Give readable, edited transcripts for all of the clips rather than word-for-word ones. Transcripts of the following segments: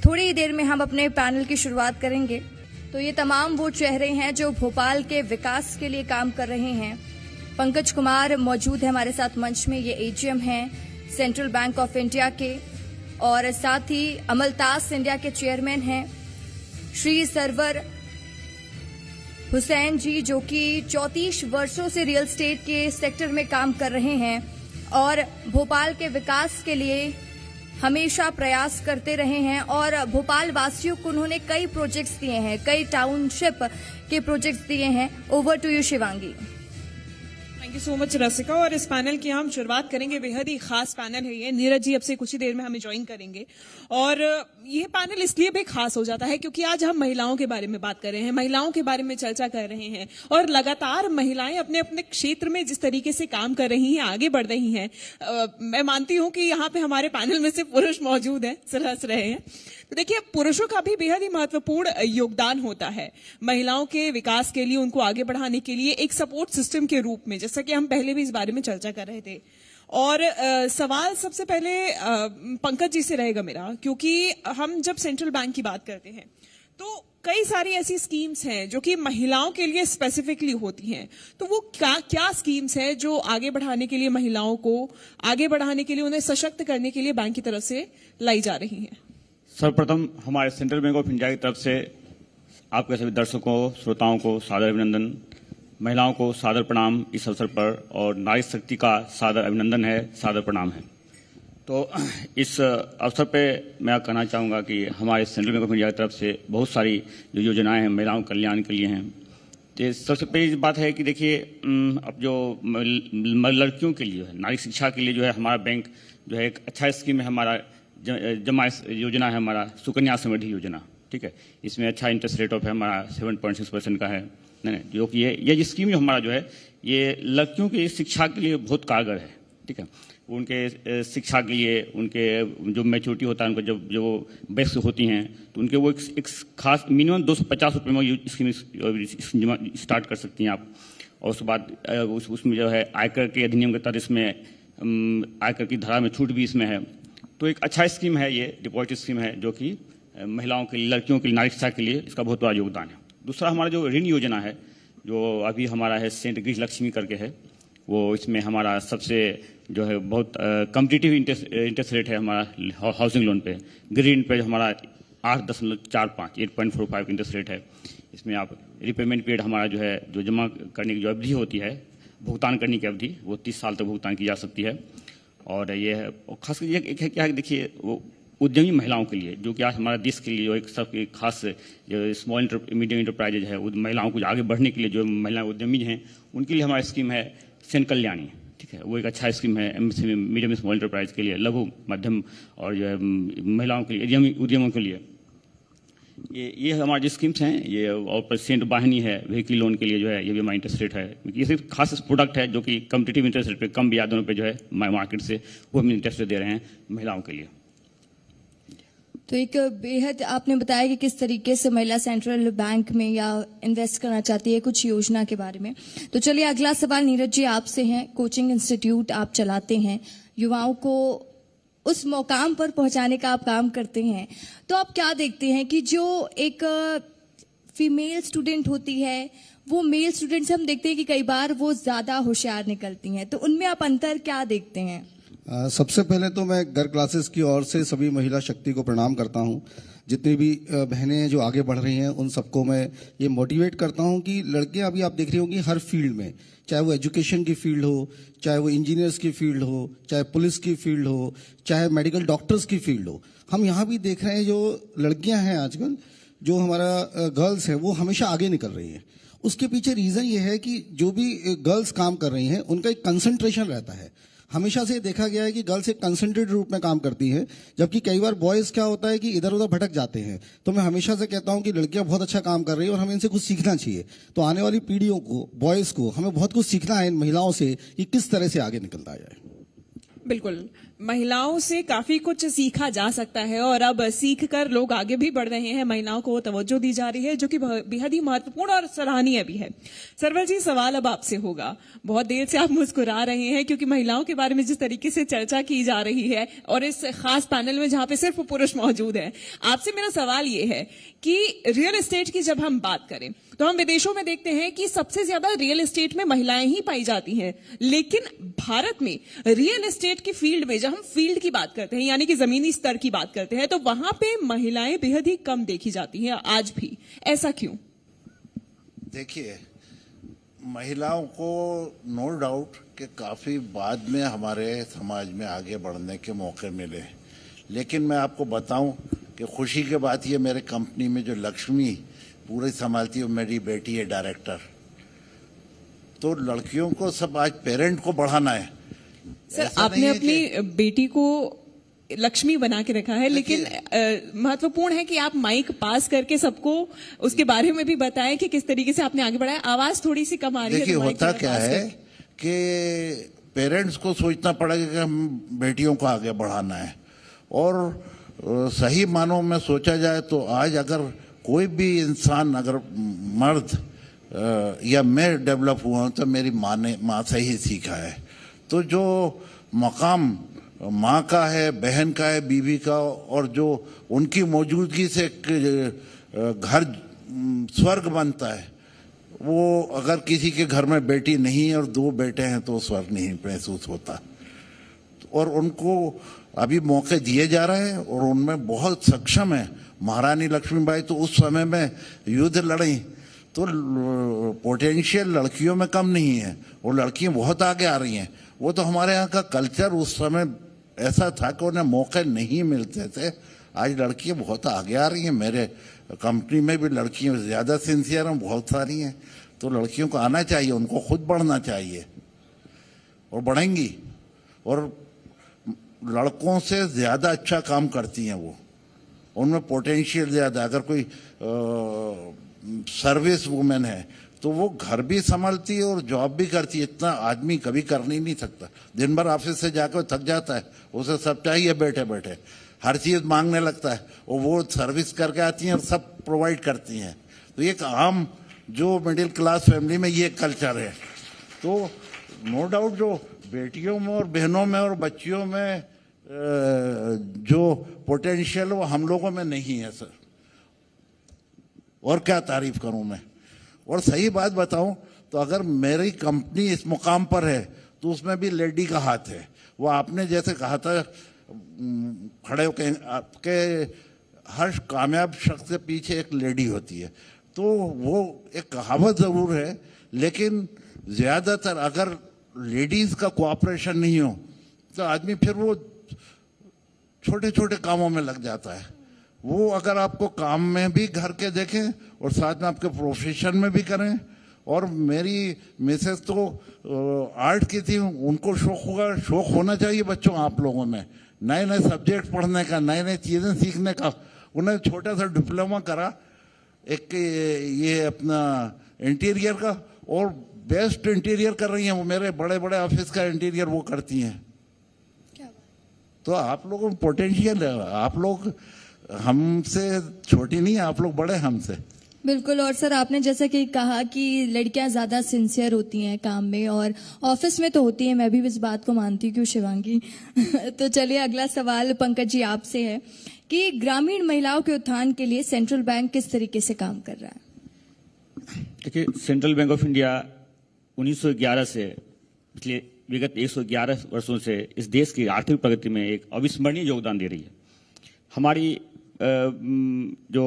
थोड़ी ही देर में हम अपने पैनल की शुरुआत करेंगे। तो ये तमाम वो चेहरे हैं जो भोपाल के विकास के लिए काम कर रहे हैं। पंकज कुमार मौजूद है हमारे साथ मंच में, ये एजीएम हैं सेंट्रल बैंक ऑफ इंडिया के, और साथ ही अमलतास इंडिया के चेयरमैन हैं श्री सरवर हुसैन जी, जो कि 34 वर्षों से रियल एस्टेट के सेक्टर में काम कर रहे हैं और भोपाल के विकास के लिए हमेशा प्रयास करते रहे हैं। और भोपाल वासियों को उन्होंने कई प्रोजेक्ट्स दिए हैं, कई टाउनशिप के प्रोजेक्ट्स दिए हैं। Over to you Shivangi. Thank you so much Rasika. और इस पैनल की हम शुरुआत करेंगे, बेहद ही खास पैनल है ये। नीरज जी अब से कुछ ही देर में हमें ज्वाइन करेंगे और ये पैनल इसलिए भी खास हो जाता है क्योंकि आज हम महिलाओं के बारे में बात कर रहे हैं, महिलाओं के बारे में चर्चा कर रहे हैं और लगातार महिलाएं अपने अपने क्षेत्र में जिस तरीके से काम कर रही हैं, आगे बढ़ रही हैं। मैं मानती हूं कि यहाँ पे हमारे पैनल में से पुरुष मौजूद हैं, सिर हंस रहे हैं। तो देखिए, पुरुषों का भी बेहद ही महत्वपूर्ण योगदान होता है महिलाओं के विकास के लिए, उनको आगे बढ़ाने के लिए एक सपोर्ट सिस्टम के रूप में, जैसा कि हम पहले भी इस बारे में चर्चा कर रहे थे। और सवाल सबसे पहले पंकज जी से रहेगा मेरा, क्योंकि हम जब सेंट्रल बैंक की बात करते हैं तो कई सारी ऐसी स्कीम्स हैं जो कि महिलाओं के लिए स्पेसिफिकली होती हैं। तो वो क्या स्कीम्स हैं जो आगे बढ़ाने के लिए, महिलाओं को आगे बढ़ाने के लिए, उन्हें सशक्त करने के लिए बैंक की तरफ से लाई जा रही हैं? सर्वप्रथम हमारे सेंट्रल बैंक ऑफ इंडिया की तरफ से आपके सभी दर्शकों, श्रोताओं को सादर अभिनंदन, महिलाओं को सादर प्रणाम इस अवसर पर, और नारी शक्ति का सादर अभिनंदन है, सादर प्रणाम है। तो इस अवसर पे मैं कहना चाहूँगा कि हमारे सेंट्रल बैंक ऑफ इंडिया की तरफ से बहुत सारी जो योजनाएं हैं महिलाओं के कल्याण के लिए हैं। तो सबसे पहली बात है कि देखिए, अब जो लड़कियों के लिए, नारी शिक्षा के लिए जो है हमारा बैंक जो है एक अच्छा स्कीम है, हमारा जमा योजना है, हमारा सुकन्या समृद्धि योजना। ठीक है, इसमें अच्छा इंटरेस्ट रेट ऑफ है हमारा 7.6% का है, नहीं जो कि ये स्कीम जो हमारा जो है ये लड़कियों की शिक्षा के लिए बहुत कारगर है। ठीक है, उनके शिक्षा के लिए, उनके जो मैच्योरिटी होता है, उनको जब जो वयस्क होती हैं तो उनके वो एक खास मिनिमम 250 रुपये में स्कीम स्टार्ट कर सकती हैं आप। और उसके बाद उसमें जो है आयकर के अधिनियम के तहत इसमें आयकर की धारा में छूट भी इसमें है। तो एक अच्छा स्कीम है ये, डिपॉजिट स्कीम है, जो कि महिलाओं के लिए, लड़कियों के लिए, नारी शिक्षा के लिए इसका बहुत बड़ा योगदान है। दूसरा हमारा जो ऋण योजना है, जो अभी हमारा है सेंट गृह लक्ष्मी करके है, वो इसमें हमारा सबसे जो है बहुत कम्पिटिटिव इंटरेस्ट रेट है हमारा हाउसिंग लोन पे, गृह ऋण पे हमारा 8.45 इंटरेस्ट रेट है। इसमें आप रिपेमेंट पीरियड हमारा जो है, जो जमा करने की जो अवधि होती है, भुगतान करने की अवधि, वो 30 साल तक भुगतान की जा सकती है। और ये है खास ये एक है क्या है, देखिए वो उद्यमी महिलाओं के लिए, जो कि आज हमारा देश के लिए जो एक सब एक खास जो स्मॉल मीडियम इंटरप्राइजेज है, महिलाओं को आगे बढ़ने के लिए जो महिला उद्यमी हैं उनके लिए हमारी स्कीम है सेन कल्याणी। ठीक है, वो एक अच्छा स्कीम है एमएसएमई, मीडियम स्मॉल इंटरप्राइज के लिए, लघु मध्यम और जो है महिलाओं के लिए, उद्यमों के लिए। ये हमारी जो स्कीम्स हैं ये, और सेंट वाहिनी है व्हीकल लोन के लिए जो है, ये भी हमारा इंटरेस्ट रेट है। ये सिर्फ खास प्रोडक्ट है जो कि कम्पिटिटिव इंटरेस्ट रेट पे, कम ब्याज दरों पे जो है मार्केट से वो हम इंटरेस्ट रेट दे रहे हैं महिलाओं के लिए। तो एक बेहद आपने बताया कि किस तरीके से महिला सेंट्रल बैंक में या इन्वेस्ट करना चाहती है, कुछ योजना के बारे में। तो चलिए अगला सवाल नीरज जी आपसे है। कोचिंग इंस्टीट्यूट आप चलाते हैं, युवाओं को उस मुकाम पर पहुंचाने का आप काम करते हैं, तो आप क्या देखते हैं कि जो एक फीमेल स्टूडेंट होती है वो मेल स्टूडेंट से हम देखते हैं कि कई बार वो ज्यादा होशियार निकलती हैं, तो उनमें आप अंतर क्या देखते हैं? सबसे पहले तो मैं घर क्लासेस की ओर से सभी महिला शक्ति को प्रणाम करता हूं। जितनी भी बहनें जो आगे बढ़ रही हैं उन सबको मैं ये मोटिवेट करता हूं कि लड़कियां अभी आप देख रही होंगी हर फील्ड में, चाहे वो एजुकेशन की फील्ड हो, चाहे वो इंजीनियर्स की फील्ड हो, चाहे पुलिस की फील्ड हो, चाहे मेडिकल डॉक्टर्स की फील्ड हो, हम यहाँ भी देख रहे हैं जो लड़कियां हैं आजकल, जो हमारा गर्ल्स है वो हमेशा आगे निकल रही है। उसके पीछे रीजन ये है कि जो भी गर्ल्स काम कर रही हैं उनका एक कंसंट्रेशन रहता है। हमेशा से देखा गया है कि गर्ल्स एक कंसंट्रेटेड रूप में काम करती हैं, जबकि कई बार बॉयज क्या होता है कि इधर उधर भटक जाते हैं। तो मैं हमेशा से कहता हूं कि लड़कियां बहुत अच्छा काम कर रही हैं और हमें इनसे कुछ सीखना चाहिए। तो आने वाली पीढ़ियों को, बॉयज को, हमें बहुत कुछ सीखना है इन महिलाओं से कि किस तरह से आगे निकलता जाए। बिल्कुल, महिलाओं से काफी कुछ सीखा जा सकता है और अब सीख कर लोग आगे भी बढ़ रहे हैं। महिलाओं को तवज्जो दी जा रही है, जो कि बेहद ही महत्वपूर्ण और सराहनीय भी है। सरवल जी, सवाल अब आपसे होगा। बहुत देर से आप मुस्कुरा रहे हैं क्योंकि महिलाओं के बारे में जिस तरीके से चर्चा की जा रही है और इस खास पैनल में जहां पे सिर्फ पुरुष मौजूद है, आपसे मेरा सवाल ये है कि रियल एस्टेट की जब हम बात करें तो हम विदेशों में देखते हैं कि सबसे ज्यादा रियल एस्टेट में महिलाएं ही पाई जाती हैं, लेकिन भारत में रियल एस्टेट की फील्ड में जब हम फील्ड की बात करते हैं, यानी कि जमीनी स्तर की बात करते हैं, तो वहां पे महिलाएं बेहद ही कम देखी जाती हैं आज भी। ऐसा क्यों? देखिए, महिलाओं को नो डाउट कि काफी बाद में हमारे समाज में आगे बढ़ने के मौके मिले, लेकिन मैं आपको बताऊं कि खुशी की बात ये, मेरे कंपनी में जो लक्ष्मी पूरे संभालती है मेरी बेटी है डायरेक्टर। तो लड़कियों को सब आज पेरेंट को बढ़ाना है। सर, आपने अपनी बेटी को लक्ष्मी बना के रखा है, लेकिन महत्वपूर्ण है कि आप माइक पास करके सबको उसके बारे में भी बताएं कि किस तरीके से आपने आगे बढ़ाया। आवाज थोड़ी सी कम आ रही है। देखिए, होता क्या है कि पेरेंट्स को सोचना पड़ेगा कि हम बेटियों को आगे बढ़ाना है, और सही मानों में सोचा जाए तो आज अगर कोई भी इंसान, अगर मर्द या मैं डेवलप हुआ हूं तो मेरी माँ से ही सीखा है। तो जो मकाम माँ का है, बहन का है, बीवी का, और जो उनकी मौजूदगी से घर स्वर्ग बनता है, वो अगर किसी के घर में बेटी नहीं है और 2 बेटे हैं तो स्वर्ग नहीं महसूस होता। और उनको अभी मौके दिए जा रहे हैं और उनमें बहुत सक्षम है। महारानी लक्ष्मीबाई तो उस समय में युद्ध लड़ी, तो पोटेंशियल लड़कियों में कम नहीं है, और लड़कियां बहुत आगे आ रही हैं। वो तो हमारे यहाँ का कल्चर उस समय ऐसा था कि उन्हें मौके नहीं मिलते थे। आज लड़कियां बहुत आगे आ रही हैं। मेरे कंपनी में भी लड़कियां ज़्यादा सिंसियर हैं, बहुत सारी हैं। तो लड़कियों को आना चाहिए, उनको खुद बढ़ना चाहिए और बढ़ेंगी, और लड़कों से ज़्यादा अच्छा काम करती हैं वो, उनमें पोटेंशियल ज़्यादा। अगर कोई सर्विस वुमेन है तो वो घर भी संभालती है और जॉब भी करती है। इतना आदमी कभी कर नहीं सकता। दिन भर ऑफिस से जाकर थक जाता है, उसे सब चाहिए बैठे बैठे, हर चीज़ मांगने लगता है, और वो सर्विस करके आती हैं और सब प्रोवाइड करती हैं। तो एक आम जो मिडिल क्लास फैमिली में ये कल्चर है। तो नो डाउट जो बेटियों में और बहनों में और बच्चियों में जो पोटेंशियल वो हम लोगों में नहीं है सर। और क्या तारीफ करूं मैं। और सही बात बताऊं तो अगर मेरी कंपनी इस मुकाम पर है तो उसमें भी लेडी का हाथ है। वो आपने जैसे कहा था, खड़े होकर, आपके हर कामयाब शख्स के पीछे एक लेडी होती है। तो वो एक कहावत जरूर है, लेकिन ज्यादातर अगर लेडीज का कोऑपरेशन नहीं हो तो आदमी फिर वो छोटे छोटे कामों में लग जाता है। वो अगर आपको काम में भी घर के देखें और साथ में आपके प्रोफेशन में भी करें। और मेरी मिसेस तो आर्ट की थी, उनको शौक होना चाहिए बच्चों आप लोगों में, नए नए सब्जेक्ट पढ़ने का, नई नई चीज़ें सीखने का। उन्हें छोटा सा डिप्लोमा करा एक ये अपना इंटीरियर का, और बेस्ट इंटीरियर कर रही हैं वो। मेरे बड़े बड़े ऑफिस का इंटीरियर वो करती हैं। तो आप लोगों में पोटेंशियल है। आप लोग हमसे छोटी नहीं है, आप लोग बड़े हमसे। बिल्कुल। और सर, आपने जैसा कि कहा कि लड़कियां ज्यादा सिंसियर होती हैं काम में, और ऑफिस में तो होती हैं, मैं भी इस बात को मानती हूँ, क्यों शिवांगी। तो चलिए अगला सवाल पंकज जी आपसे है कि ग्रामीण महिलाओं के उत्थान के लिए सेंट्रल बैंक किस तरीके से काम कर रहा है? देखिए, सेंट्रल बैंक ऑफ इंडिया 1911 से पिछले विगत 111 वर्षों से इस देश की आर्थिक प्रगति में एक अविस्मरणीय योगदान दे रही है। हमारी जो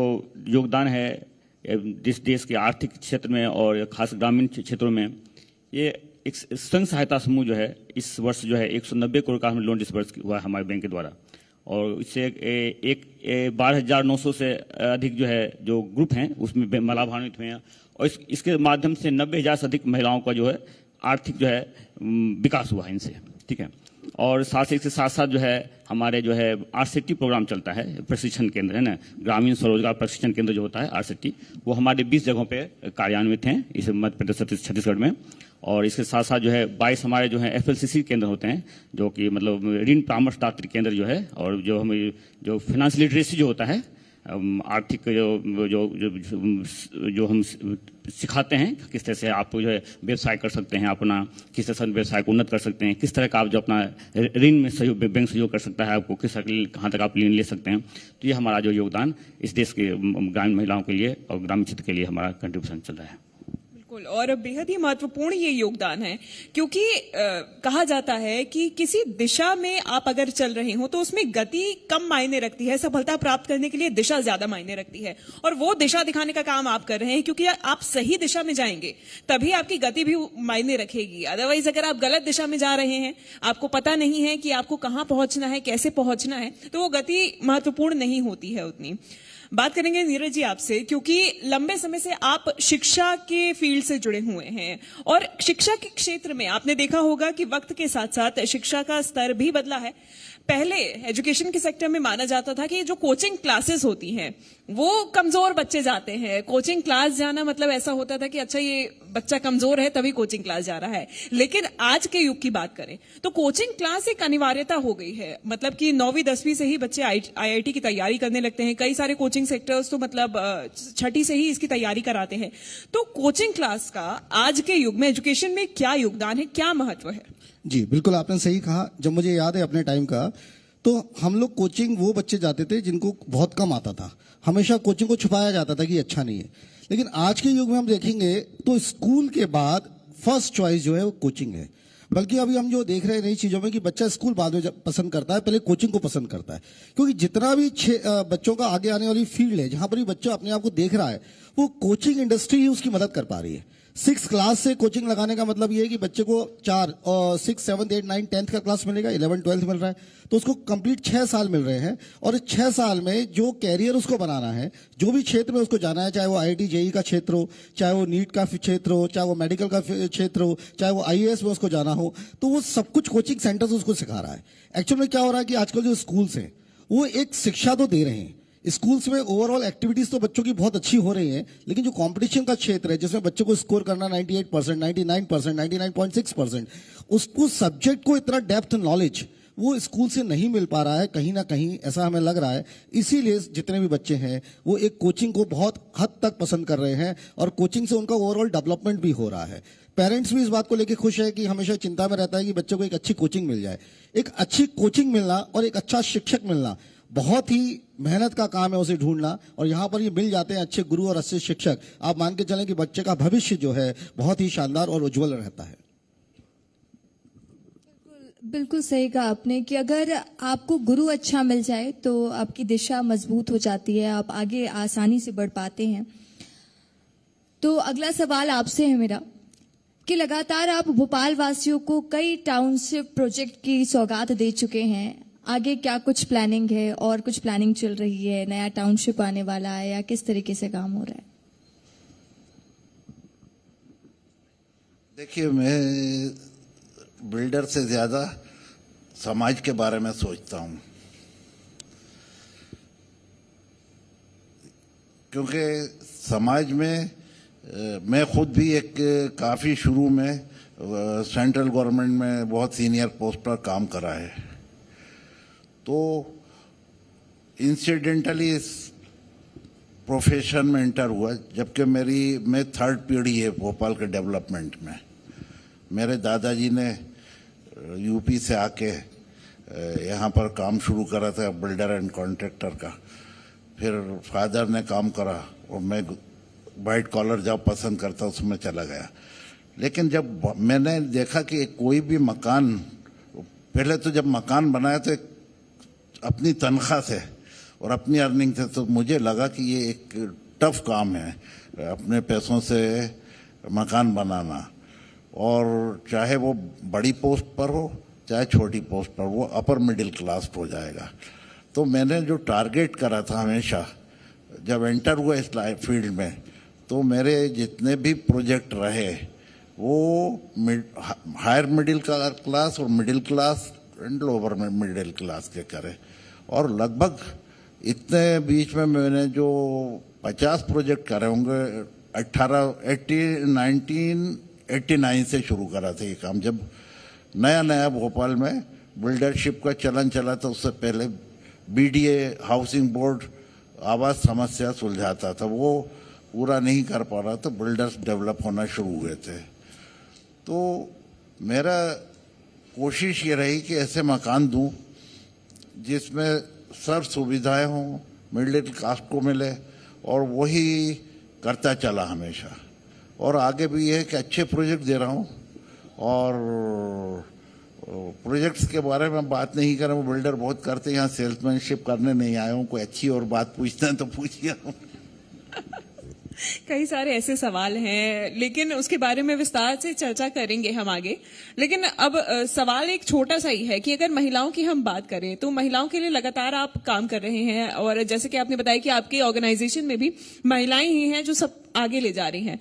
योगदान है जिस देश के आर्थिक क्षेत्र में और खास ग्रामीण क्षेत्रों में, ये एक स्वयं सहायता समूह जो है इस वर्ष जो है 190 करोड़ का हमें लोन डिसबर्स हुआ है हमारे बैंक के द्वारा, और इससे एक 12,900 से अधिक जो है जो ग्रुप हैं उसमें लाभान्वित हुए हैं, और इसके माध्यम से 90,000 से अधिक महिलाओं का जो है आर्थिक जो है विकास हुआ है इनसे। ठीक है। और साथ ही इसके साथ साथ जो है हमारे जो है आरसीटी प्रोग्राम चलता है, प्रशिक्षण केंद्र है ना, ग्रामीण स्वरोजगार प्रशिक्षण केंद्र जो होता है आरसीटी, वो हमारे 20 जगहों पे कार्यान्वित हैं इस मध्य प्रदेश छत्तीसगढ़ में। और इसके साथ साथ जो है 22 हमारे जो है एफएलसीसी केंद्र होते हैं, जो कि मतलब ऋण परामर्शदात्री केंद्र जो है, और जो हम जो फाइनेंशियल लिटरेसी जो होता है, आर्थिक जो हम सिखाते हैं किस तरह से आप जो है व्यवसाय कर सकते हैं, अपना किस तरह से व्यवसाय को उन्नत कर सकते हैं, किस तरह का आप जो अपना ऋण में सहयोग, बैंक सहयोग कर सकता है आपको, किस तरह कहाँ तक आप ऋण ले सकते हैं। तो ये हमारा जो योगदान इस देश के ग्रामीण महिलाओं के लिए और ग्रामीण क्षेत्र के लिए हमारा कंट्रीब्यूशन चल रहा है। और बेहद ही महत्वपूर्ण ये योगदान है, क्योंकि कहा जाता है कि किसी दिशा में आप अगर चल रहे हो तो उसमें गति कम मायने रखती है, सफलता प्राप्त करने के लिए दिशा ज्यादा मायने रखती है, और वो दिशा दिखाने का काम आप कर रहे हैं, क्योंकि आप सही दिशा में जाएंगे तभी आपकी गति भी मायने रखेगी। अदरवाइज अगर आप गलत दिशा में जा रहे हैं, आपको पता नहीं है कि आपको कहाँ पहुंचना है, कैसे पहुंचना है, तो वो गति महत्वपूर्ण नहीं होती है उतनी। बात करेंगे नीरज जी आपसे, क्योंकि लंबे समय से आप शिक्षा के फील्ड से जुड़े हुए हैं, और शिक्षा के क्षेत्र में आपने देखा होगा कि वक्त के साथ साथ शिक्षा का स्तर भी बदला है। पहले एजुकेशन के सेक्टर में माना जाता था कि जो कोचिंग क्लासेस होती हैं वो कमजोर बच्चे जाते हैं, कोचिंग क्लास जाना मतलब ऐसा होता था कि अच्छा ये बच्चा कमजोर है तभी कोचिंग क्लास जा रहा है। लेकिन आज के युग की बात करें तो कोचिंग क्लास एक अनिवार्यता हो गई है, मतलब कि 9वीं 10वीं से ही बच्चे आईआईटी की तैयारी करने लगते हैं। कई सारे कोचिंग सेक्टर्स तो मतलब 6ठी से ही इसकी तैयारी कराते हैं। तो कोचिंग क्लास का आज के युग में एजुकेशन में क्या योगदान है, क्या महत्व है? जी बिल्कुल, आपने सही कहा। जब मुझे याद है अपने टाइम का, तो हम लोग कोचिंग वो बच्चे जाते थे जिनको बहुत कम आता था, हमेशा कोचिंग को छुपाया जाता था कि अच्छा नहीं है। लेकिन आज के युग में हम देखेंगे तो स्कूल के बाद फर्स्ट चॉइस जो है वो कोचिंग है। बल्कि अभी हम जो देख रहे हैं नई चीजों में कि बच्चा स्कूल बाद में पसंद करता है, पहले कोचिंग को पसंद करता है। क्योंकि जितना भी बच्चों का आगे आने वाली फील्ड है, जहां पर भी बच्चा अपने आप को देख रहा है, वो कोचिंग इंडस्ट्री ही उसकी मदद कर पा रही है। 6 क्लास से कोचिंग लगाने का मतलब ये है कि बच्चे को 4 और 6, 7, 8, 9, 10th का क्लास मिलेगा, 11, 12th मिल रहा है, तो उसको कंप्लीट 6 साल मिल रहे हैं। और इस 6 साल में जो कैरियर उसको बनाना है, जो भी क्षेत्र में उसको जाना है, चाहे वो आईआईटी जेईई का क्षेत्र हो, चाहे वो नीट का क्षेत्र हो, चाहे वो मेडिकल का क्षेत्र हो, चाहे वो आईएएस में उसको जाना हो, तो वो सब कुछ कोचिंग सेंटर्स उसको सिखा रहा है। एक्चुअल में क्या हो रहा है कि आजकल जो स्कूल्स हैं वो एक शिक्षा तो दे रहे हैं, स्कूल्स में ओवरऑल एक्टिविटीज तो बच्चों की बहुत अच्छी हो रही हैं, लेकिन जो कंपटीशन का क्षेत्र है जिसमें बच्चों को स्कोर करना 98%, 99%, 99.6%, उसको सब्जेक्ट को इतना डेप्थ नॉलेज वो स्कूल से नहीं मिल पा रहा है, कहीं ना कहीं ऐसा हमें लग रहा है। इसीलिए जितने भी बच्चे हैं वो एक कोचिंग को बहुत हद तक पसंद कर रहे हैं, और कोचिंग से उनका ओवरऑल डेवलपमेंट भी हो रहा है। पेरेंट्स भी इस बात को लेकर खुश है कि हमेशा चिंता में रहता है कि बच्चों को एक अच्छी कोचिंग मिल जाए। एक अच्छी कोचिंग मिलना और एक अच्छा शिक्षक मिलना बहुत ही मेहनत का काम है उसे ढूंढना, और यहाँ पर ये मिल जाते हैं अच्छे गुरु और अच्छे शिक्षक। आप मान के चलें कि बच्चे का भविष्य जो है बहुत ही शानदार और उज्जवल रहता है। बिल्कुल सही कहा आपने कि अगर आपको गुरु अच्छा मिल जाए तो आपकी दिशा मजबूत हो जाती है, आप आगे आसानी से बढ़ पाते हैं। तो अगला सवाल आपसे है मेरा कि लगातार आप भोपाल वासियों को कई टाउनशिप प्रोजेक्ट की सौगात दे चुके हैं, आगे क्या कुछ प्लानिंग है और कुछ प्लानिंग चल रही है, नया टाउनशिप आने वाला है या किस तरीके से काम हो रहा है? देखिए, मैं बिल्डर से ज्यादा समाज के बारे में सोचता हूं, क्योंकि समाज में मैं खुद भी एक काफी शुरू में सेंट्रल गवर्नमेंट में बहुत सीनियर पोस्ट पर काम करा है, तो इंसिडेंटली इस प्रोफेशन में एंटर हुआ। जबकि मैं 3rd पीढ़ी है भोपाल के डेवलपमेंट में। मेरे दादाजी ने यूपी से आके यहाँ पर काम शुरू करा था बिल्डर एंड कॉन्ट्रैक्टर का, फिर फादर ने काम करा और मैं वाइट कॉलर जॉब पसंद करता उसमें चला गया। लेकिन जब मैंने देखा कि कोई भी मकान, पहले तो जब मकान बनाया तो अपनी तनख्वाह से और अपनी अर्निंग से, तो मुझे लगा कि ये एक टफ काम है अपने पैसों से मकान बनाना, और चाहे वो बड़ी पोस्ट पर हो चाहे छोटी पोस्ट पर, वो अपर मिडिल क्लास हो जाएगा। तो मैंने जो टारगेट करा था हमेशा जब एंटर हुआ इस फील्ड में, तो मेरे जितने भी प्रोजेक्ट रहे वो हायर मिडिल क्लास और middle class and lower middle class के करे। और लगभग इतने बीच में मैंने जो 50 प्रोजेक्ट करे होंगे 1989 से शुरू करा था ये काम। जब नया नया भोपाल में बिल्डरशिप का चलन चला था, उससे पहले बीडीए हाउसिंग बोर्ड आवास समस्या सुलझाता था, वो पूरा नहीं कर पा रहा तो बिल्डर्स डेवलप होना शुरू हुए थे। तो मेरा कोशिश ये रही कि ऐसे मकान दूं जिसमें सर्व सुविधाएं हों, मिडिल क्लास को मिले, और वही करता चला हमेशा। और आगे भी ये है कि अच्छे प्रोजेक्ट दे रहा हूँ, और प्रोजेक्ट्स के बारे में बात नहीं करें, वो बिल्डर बहुत करते हैं, यहाँ सेल्समैनशिप करने नहीं आया हूँ, कोई अच्छी और बात पूछते हैं तो पूछिए। कई सारे ऐसे सवाल हैं, लेकिन उसके बारे में विस्तार से चर्चा करेंगे हम आगे। लेकिन अब सवाल एक छोटा सा ही है कि अगर महिलाओं की हम बात करें तो महिलाओं के लिए लगातार आप काम कर रहे हैं, और जैसे कि आपने बताया कि आपके ऑर्गेनाइजेशन में भी महिलाएं ही हैं जो सब आगे ले जा रही हैं।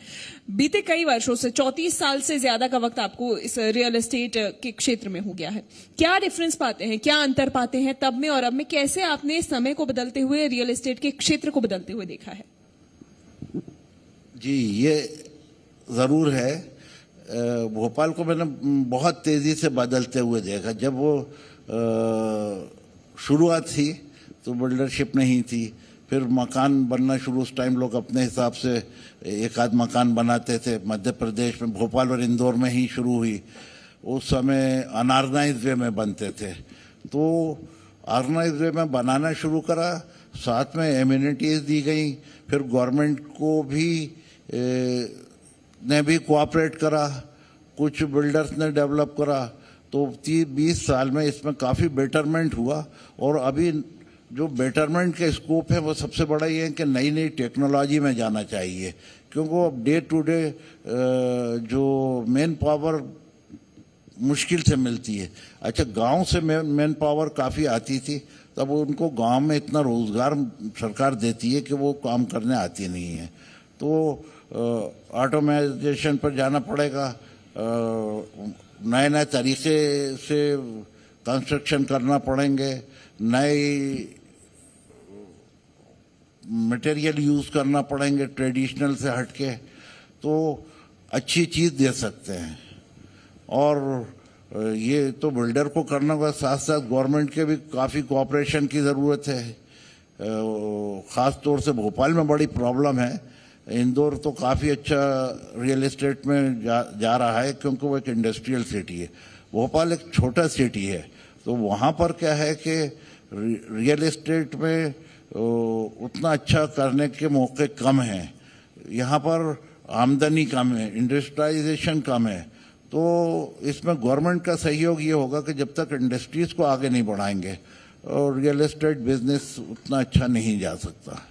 बीते कई वर्षों से 34 साल से ज्यादा का वक्त आपको इस रियल एस्टेट के क्षेत्र में हो गया है। क्या डिफरेंस पाते हैं, क्या अंतर पाते हैं तब में और अब में? कैसे आपने समय को बदलते हुए, रियल एस्टेट के क्षेत्र को बदलते हुए देखा है? जी, ये ज़रूर है। भोपाल को मैंने बहुत तेज़ी से बदलते हुए देखा। जब वो शुरुआत थी तो बिल्डरशिप नहीं थी, फिर मकान बनना शुरू, उस टाइम लोग अपने हिसाब से एक आध मकान बनाते थे। मध्य प्रदेश में भोपाल और इंदौर में ही शुरू हुई। उस समय अनऑर्गेनाइज्ड वे में बनते थे, तो ऑर्गेनाइज्ड वे में बनाना शुरू करा, साथ में एमिनिटीज़ दी गई। फिर गवर्नमेंट को भी ने भी कोऑपरेट करा, कुछ बिल्डर्स ने डेवलप करा। तो 20 साल में इसमें काफ़ी बेटरमेंट हुआ। और अभी जो बेटरमेंट के स्कोप है वो सबसे बड़ा ये है कि नई नई टेक्नोलॉजी में जाना चाहिए, क्योंकि अब डे टू डे जो मैन पावर मुश्किल से मिलती है। अच्छा, गांव से मैन पावर काफ़ी आती थी, तब उनको गांव में इतना रोजगार सरकार देती है कि वो काम करने आती नहीं है। तो ऑटोमाइजेशन पर जाना पड़ेगा, नए नए तरीके से कंस्ट्रक्शन करना पड़ेंगे, नए मटेरियल यूज़ करना पड़ेंगे ट्रेडिशनल से हटके, तो अच्छी चीज़ दे सकते हैं। और ये तो बिल्डर को करना होगा, साथ साथ गवर्नमेंट के भी काफ़ी कोऑपरेशन की ज़रूरत है। ख़ास तौर से भोपाल में बड़ी प्रॉब्लम है। इंदौर तो काफ़ी अच्छा रियल एस्टेट में जा रहा है, क्योंकि वो एक इंडस्ट्रियल सिटी है। भोपाल एक छोटा सिटी है, तो वहाँ पर क्या है कि रियल एस्टेट में उतना अच्छा करने के मौके कम हैं। यहाँ पर आमदनी कम है, इंडस्ट्रियलाइजेशन कम है। तो इसमें गवर्नमेंट का सहयोग ये होगा कि जब तक इंडस्ट्रीज को आगे नहीं बढ़ाएंगे और रियल एस्टेट बिजनेस उतना अच्छा नहीं जा सकता।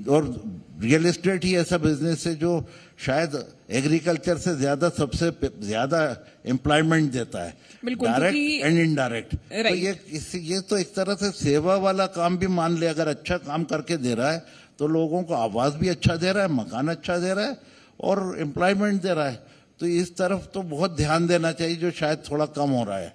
और रियल एस्टेट ही ऐसा बिजनेस है जो शायद एग्रीकल्चर से ज्यादा, सबसे ज्यादा एम्प्लॉयमेंट देता है, डायरेक्ट एंड इनडायरेक्ट। तो ये तो एक तरह से सेवा वाला काम भी मान ले, अगर अच्छा काम करके दे रहा है तो लोगों को आवास भी अच्छा दे रहा है, मकान अच्छा दे रहा है और एम्प्लॉयमेंट दे रहा है। तो इस तरफ तो बहुत ध्यान देना चाहिए, जो शायद थोड़ा कम हो रहा है।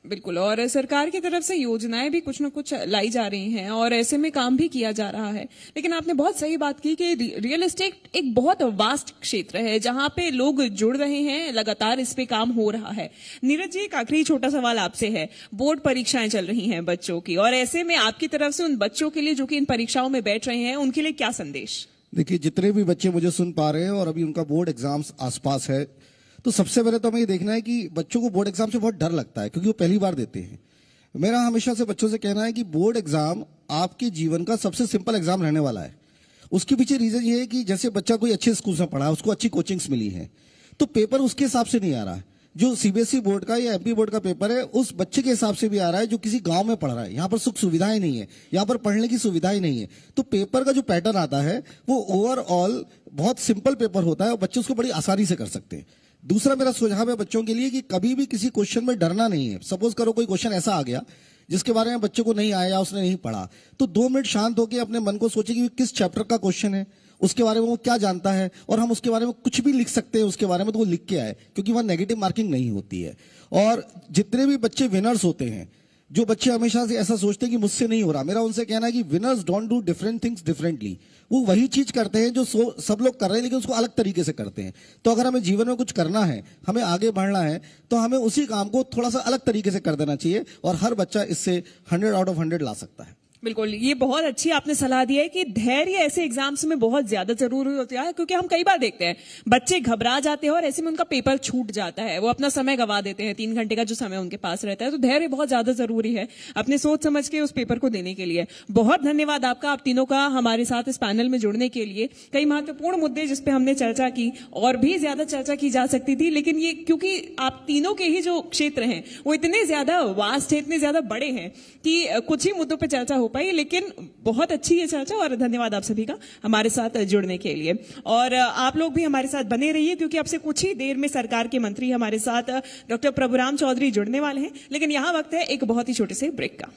बिल्कुल, और सरकार की तरफ से योजनाएं भी कुछ न कुछ लाई जा रही हैं और ऐसे में काम भी किया जा रहा है। लेकिन आपने बहुत सही बात की कि रियल एस्टेट एक बहुत वास्ट क्षेत्र है जहां पे लोग जुड़ रहे हैं, लगातार इस पे काम हो रहा है। नीरज जी, एक आखिरी छोटा सवाल आपसे है। बोर्ड परीक्षाएं चल रही हैं बच्चों की, और ऐसे में आपकी तरफ से उन बच्चों के लिए जो कि इन परीक्षाओं में बैठ रहे हैं, उनके लिए क्या संदेश? देखिए, जितने भी बच्चे मुझे सुन पा रहे हैं और अभी उनका बोर्ड एग्जाम्स आसपास है, तो सबसे पहले तो हमें ये देखना है कि बच्चों को बोर्ड एग्जाम से बहुत डर लगता है, क्योंकि वो पहली बार देते हैं। मेरा हमेशा से बच्चों से कहना है कि बोर्ड एग्जाम आपके जीवन का सबसे सिंपल एग्जाम रहने वाला है। उसके पीछे रीजन ये है कि जैसे बच्चा कोई अच्छे स्कूल से पढ़ा है, उसको अच्छी कोचिंग्स मिली है, तो पेपर उसके हिसाब से नहीं आ रहा है। जो सीबीएसई बोर्ड का या एमपी बोर्ड का पेपर है, उस बच्चे के हिसाब से भी आ रहा है जो किसी गांव में पढ़ रहा है। यहाँ पर सुख सुविधाएं नहीं है, यहाँ पर पढ़ने की सुविधाएं नहीं है। तो पेपर का जो पैटर्न आता है वो ओवरऑल बहुत सिंपल पेपर होता है और बच्चे उसको बड़ी आसानी से कर सकते हैं। दूसरा मेरा सुझाव है बच्चों के लिए कि कभी भी किसी क्वेश्चन में डरना नहीं है। सपोज करो कोई क्वेश्चन ऐसा आ गया जिसके बारे में बच्चे को नहीं आया या उसने नहीं पढ़ा, तो 2 मिनट शांत होकर अपने मन को सोचे कि किस चैप्टर का क्वेश्चन है, उसके बारे में वो क्या जानता है, और हम उसके बारे में कुछ भी लिख सकते हैं उसके बारे में, तो वो लिख के आए, क्योंकि वहां नेगेटिव मार्किंग नहीं होती है। और जितने भी बच्चे विनर्स होते हैं, जो बच्चे हमेशा से ऐसा सोचते हैं कि मुझसे नहीं हो रहा, मेरा उनसे कहना है कि winners don't do different things differently. वो वही चीज करते हैं जो सब लोग कर रहे हैं, लेकिन उसको अलग तरीके से करते हैं। तो अगर हमें जीवन में कुछ करना है, हमें आगे बढ़ना है, तो हमें उसी काम को थोड़ा सा अलग तरीके से कर देना चाहिए, और हर बच्चा इससे 100 आउट ऑफ 100 ला सकता है। बिल्कुल, ये बहुत अच्छी आपने सलाह दी है कि धैर्य ऐसे एग्जाम्स में बहुत ज्यादा जरूरी होता है, क्योंकि हम कई बार देखते हैं बच्चे घबरा जाते हैं और ऐसे में उनका पेपर छूट जाता है, वो अपना समय गवा देते हैं, 3 घंटे का जो समय उनके पास रहता है। तो धैर्य बहुत ज्यादा जरूरी है अपने सोच समझ के उस पेपर को देने के लिए। बहुत धन्यवाद आपका, आप तीनों का हमारे साथ इस पैनल में जुड़ने के लिए। कई महत्वपूर्ण मुद्दे जिसपे हमने चर्चा की, और भी ज्यादा चर्चा की जा सकती थी, लेकिन ये क्योंकि आप तीनों के ही जो क्षेत्र हैं वो इतने ज्यादा वास्ट है, इतने ज्यादा बड़े हैं कि कुछ ही मुद्दों पर चर्चा हो पाई, लेकिन बहुत अच्छी ये चर्चा, और धन्यवाद आप सभी का हमारे साथ जुड़ने के लिए। और आप लोग भी हमारे साथ बने रहिए, क्योंकि अब से कुछ ही देर में सरकार के मंत्री हमारे साथ डॉक्टर प्रभुराम चौधरी जुड़ने वाले हैं। लेकिन यहां वक्त है एक बहुत ही छोटे से ब्रेक का।